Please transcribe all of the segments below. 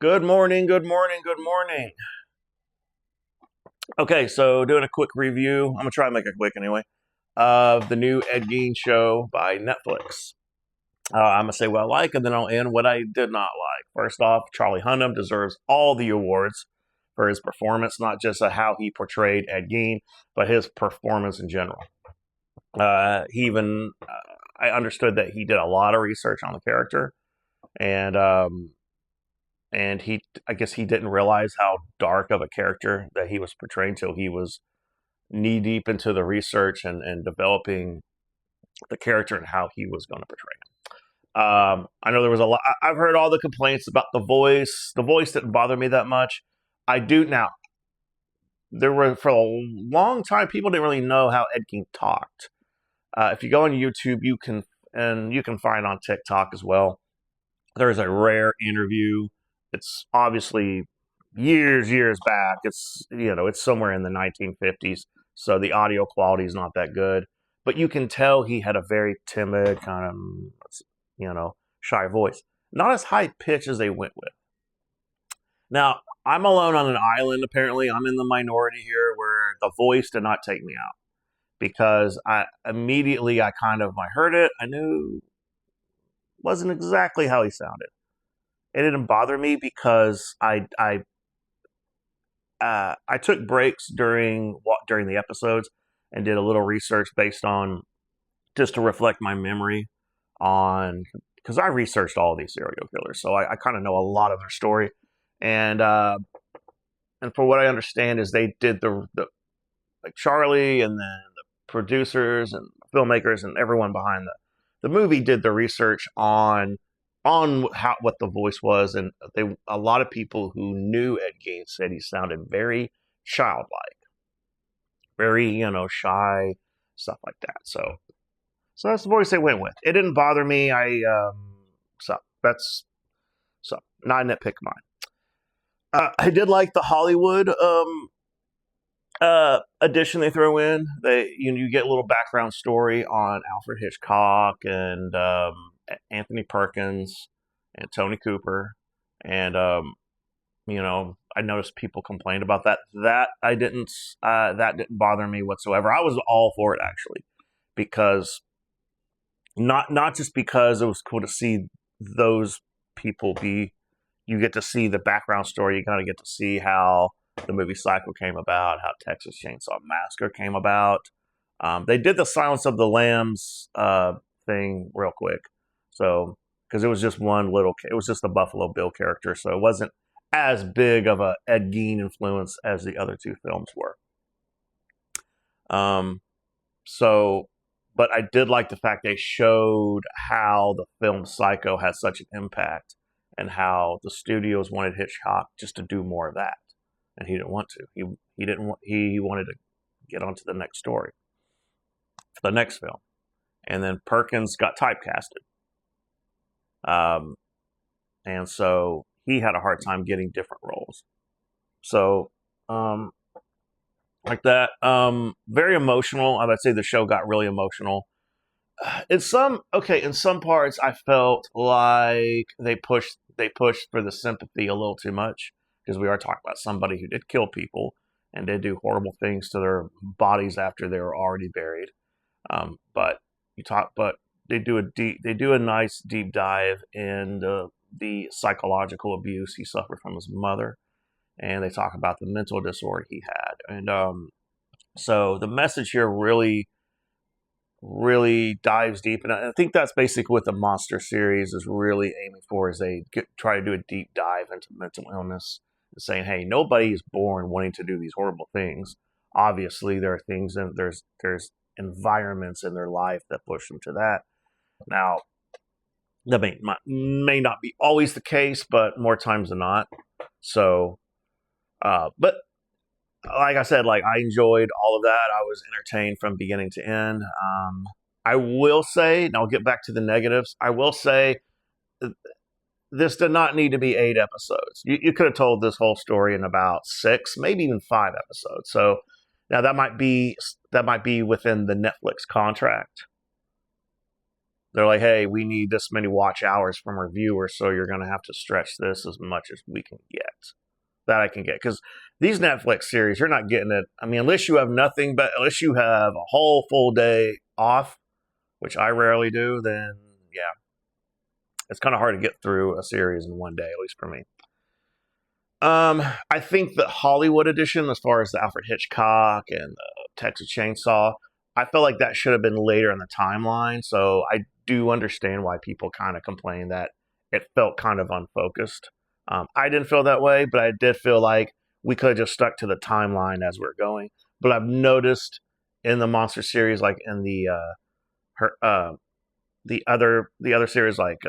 Good morning, good morning, good morning. Okay, so doing a quick review. I'm gonna try and make it quick anyway. Of the new Ed Gein show by Netflix. I'm gonna say what I like, and then I'll end what I did not like. First off, Charlie Hunnam deserves all the awards for his performance, not just how he portrayed Ed Gein, but his performance in general. He even I understood that he did a lot of research on the character, and I guess he didn't realize how dark of a character that he was portraying till he was knee deep into the research and developing the character and how he was going to portray him. I know there was a lot. I've heard all the complaints about the voice. The voice didn't bother me that much. I do now. There were for a long time people didn't really know how Ed Gein talked. If you go on YouTube, you can find on TikTok as well. There's a rare interview. It's obviously years back. It's somewhere in the 1950s, so the audio quality is not that good. But you can tell he had a very timid kind of shy voice, not as high pitch as they went with. Now I'm alone on an island. Apparently, I'm in the minority here where the voice did not take me out because I heard it. I knew it wasn't exactly how he sounded. It didn't bother me because I took breaks during the episodes and did a little research based on just to reflect my memory on because I researched all of these serial killers, so I kind of know a lot of their story, and for what I understand is they did the like Charlie and then the producers and filmmakers and everyone behind the movie did the research on what the voice was, and a lot of people who knew Ed Gein said he sounded very childlike, very shy, stuff like that. So that's the voice they went with. It didn't bother me. So that's not a nitpick of mine. I did like the Hollywood addition they throw in. You get a little background story on Alfred Hitchcock and Anthony Perkins and Tony Cooper, and I noticed people complained about that. That didn't bother me whatsoever. I was all for it actually, because not just because it was cool to see those people be. You get to see the background story. You kind of get to see how the movie Psycho came about, how Texas Chainsaw Massacre came about. They did the Silence of the Lambs thing real quick, so because it was just it was just the Buffalo Bill character, so it wasn't as big of a Ed Gein influence as the other two films were. So, but I did like the fact they showed how the film Psycho had such an impact and how the studios wanted Hitchcock just to do more of that, and he didn't want to. He didn't want. He wanted to get onto the next story, for the next film, and then Perkins got typecasted, and so he had a hard time getting different roles. So, like that, very emotional. I would say the show got really emotional. In some parts, I felt like they pushed for the sympathy a little too much, because we are talking about somebody who did kill people and did do horrible things to their bodies after they were already buried. But they do a nice deep dive in the psychological abuse he suffered from his mother, and they talk about the mental disorder he had, and so the message here really dives deep, and I think that's basically what the Monster series is really aiming for. Is try to do a deep dive into mental illness and saying, hey, nobody is born wanting to do these horrible things. Obviously, there are things, and there's environments in their life that push them to that. Now, that may not be always the case, but more times than not. So, but like I said, like I enjoyed all of that. I was entertained from beginning to end. I will say, and I'll get back to the negatives. I will say this did not need to be 8 episodes. You could have told this whole story in about 6, maybe even 5 episodes. So now that might be within the Netflix contract. They're like, hey, we need this many watch hours from our viewers, so you're going to have to stretch this as much as we can get. That I can get. Because these Netflix series, you're not getting it. I mean, unless you have nothing, but unless you have a whole full day off, which I rarely do, then yeah, it's kind of hard to get through a series in one day, at least for me. I think the Hollywood edition, as far as the Alfred Hitchcock and the Texas Chainsaw, I felt like that should have been later in the timeline. So I do understand why people kind of complain that it felt kind of unfocused. I didn't feel that way, but I did feel like we could have just stuck to the timeline as we are going. But I've noticed in the monster series, like in the other series, like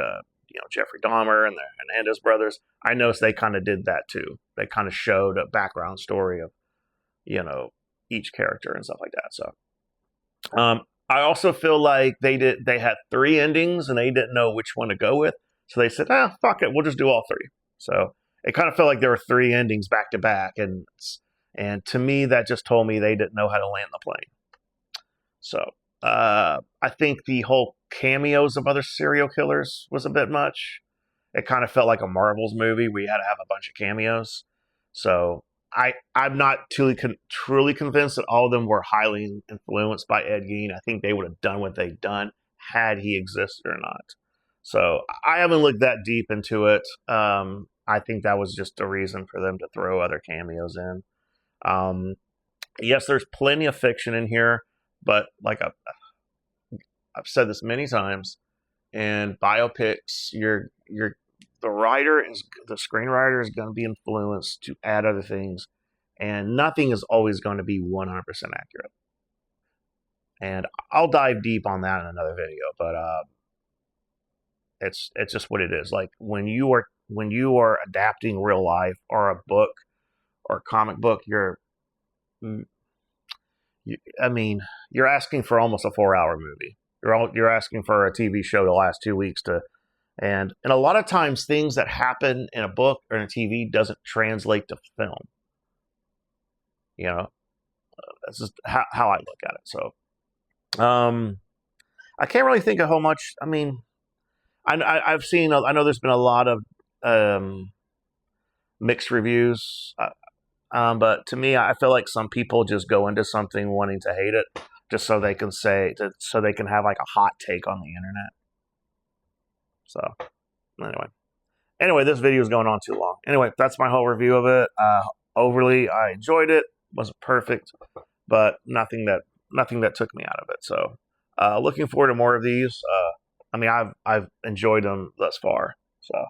Jeffrey Dahmer and the Hernandez brothers, I noticed they kind of did that too. They kind of showed a background story of each character and stuff like that. So I also feel like they had 3 endings and they didn't know which one to go with, so they said, fuck it, we'll just do all 3. So it kind of felt like there were 3 endings back to back, and to me that just told me they didn't know how to land the plane. So I think the whole cameos of other serial killers was a bit much. It kind of felt like a Marvel's movie where you had to have a bunch of cameos. So I'm not truly convinced that all of them were highly influenced by Ed Gein. I think they would have done what they've done had he existed or not. So I haven't looked that deep into it. I think that was just a reason for them to throw other cameos in. Yes, there's plenty of fiction in here, but like I've said this many times, in biopics, the screenwriter is going to be influenced to add other things, and nothing is always going to be 100% accurate. And I'll dive deep on that in another video, but it's just what it is. Like when you are adapting real life or a book or a comic book, you're asking for almost a 4-hour movie. You're asking for a TV show to last 2 weeks and a lot of times things that happen in a book or in a TV doesn't translate to film. That's just how I look at it. So, I can't really think of how much. I mean, I've seen. I know there's been a lot of mixed reviews, but to me, I feel like some people just go into something wanting to hate it, just so they can so they can have like a hot take on the internet. So, anyway, this video is going on too long. Anyway, that's my whole review of it. I enjoyed it. Wasn't perfect, but nothing that took me out of it. So, looking forward to more of these. I've enjoyed them thus far. So.